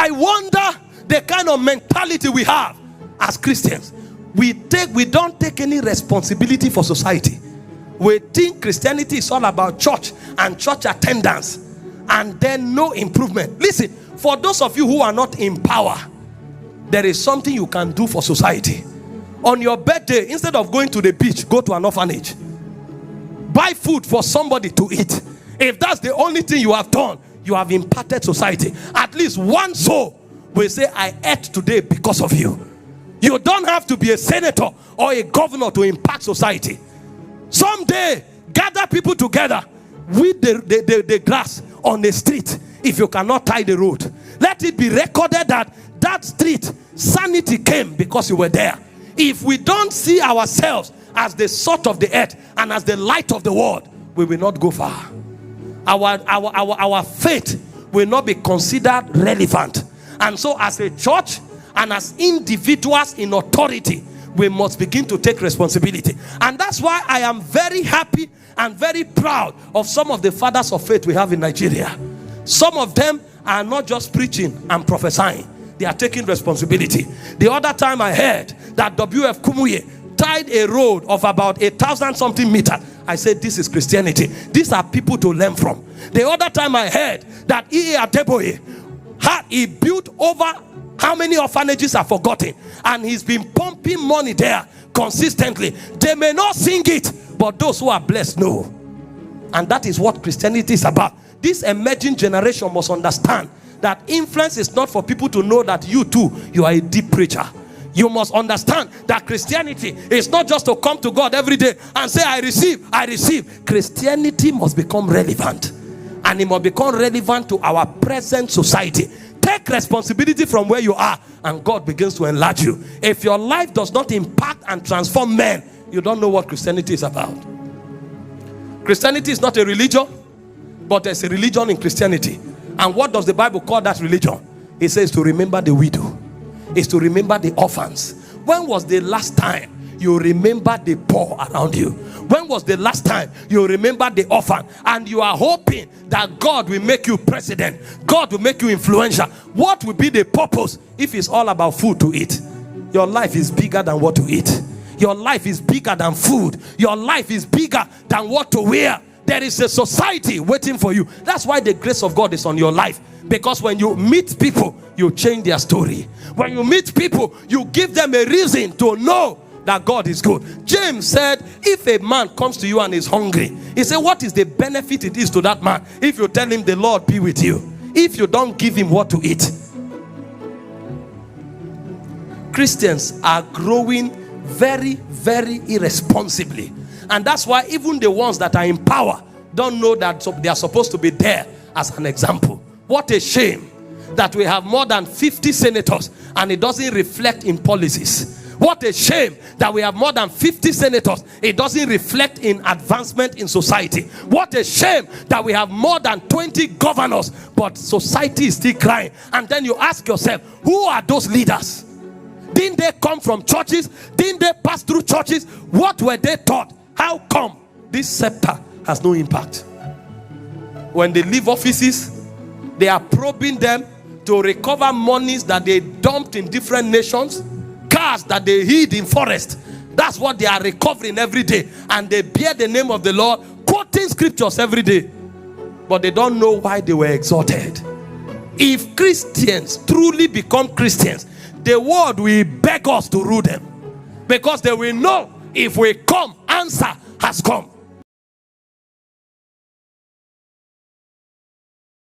I wonder the kind of mentality we have as Christians. We don't take any responsibility for society. We think Christianity is all about church and church attendance, and then no improvement. Listen, for those of you who are not in power, there is something you can do for society. On your birthday, instead of going to the beach, go to an orphanage. Buy food for somebody to eat. If that's the only thing you have done, you have impacted society. At least one soul will say, I ate today because of you. You don't have to be a senator or a governor to impact society. Someday, gather people together with the grass on the street. If you cannot tie the road, let it be recorded that that street, sanity came because you were there. If we don't see ourselves as the salt of the earth and as the light of the world, we will not go far. Our faith will not be considered relevant. And so as a church and as individuals in authority, we must begin to take responsibility. And that's why I am very happy and very proud of some of the fathers of faith we have in Nigeria. Some of them are not just preaching and prophesying. They are taking responsibility. The other time I heard that W.F. Kumuyi tied a road of about 1,000 something meters. I said, this is Christianity. These are people to learn from. The other time I heard that E.A. Adeboye he built over how many orphanages are forgotten, and he's been pumping money there consistently. They may not sing it, but those who are blessed know. And that is what Christianity is about. This emerging generation must understand that influence is not for people to know that you too, you are a deep preacher. You must understand that Christianity is not just to come to God every day and say, I receive, I receive. Christianity must become relevant. And it must become relevant to our present society. Take responsibility from where you are, and God begins to enlarge you. If your life does not impact and transform men, you don't know what Christianity is about. Christianity is not a religion, but there's a religion in Christianity. And what does the Bible call that religion? It says to remember the widow. It's to remember the orphans. When was the last time you remember the poor around you? When was the last time you remember the orphan? And you are hoping that God will make you president. God will make you influential. What will be the purpose if it's all about food to eat? Your life is bigger than what to eat. Your life is bigger than food. Your life is bigger than what to wear. There is a society waiting for you. That's why the grace of God is on your life. Because when you meet people, you change their story. When you meet people, you give them a reason to know that God is good. James said, if a man comes to you and is hungry, he said, what is the benefit it is to that man if you tell him the Lord be with you, if you don't give him what to eat? Christians are growing very, very irresponsibly. And that's why even the ones that are in power don't know that they are supposed to be there as an example. What a shame that we have more than 50 senators and it doesn't reflect in policies. What a shame that we have more than 50 senators. It doesn't reflect in advancement in society. What a shame that we have more than 20 governors, but society is still crying. And then you ask yourself, who are those leaders? Didn't they come from churches? Didn't they pass through churches? What were they taught? How come this scepter has no impact? When they leave offices, they are probing them to recover monies that they dumped in different nations, cars that they hid in forest. That's what they are recovering every day. And they bear the name of the Lord, quoting scriptures every day. But they don't know why they were exalted. If Christians truly become Christians, the world will beg us to rule them. Because they will know if we come, answer has come.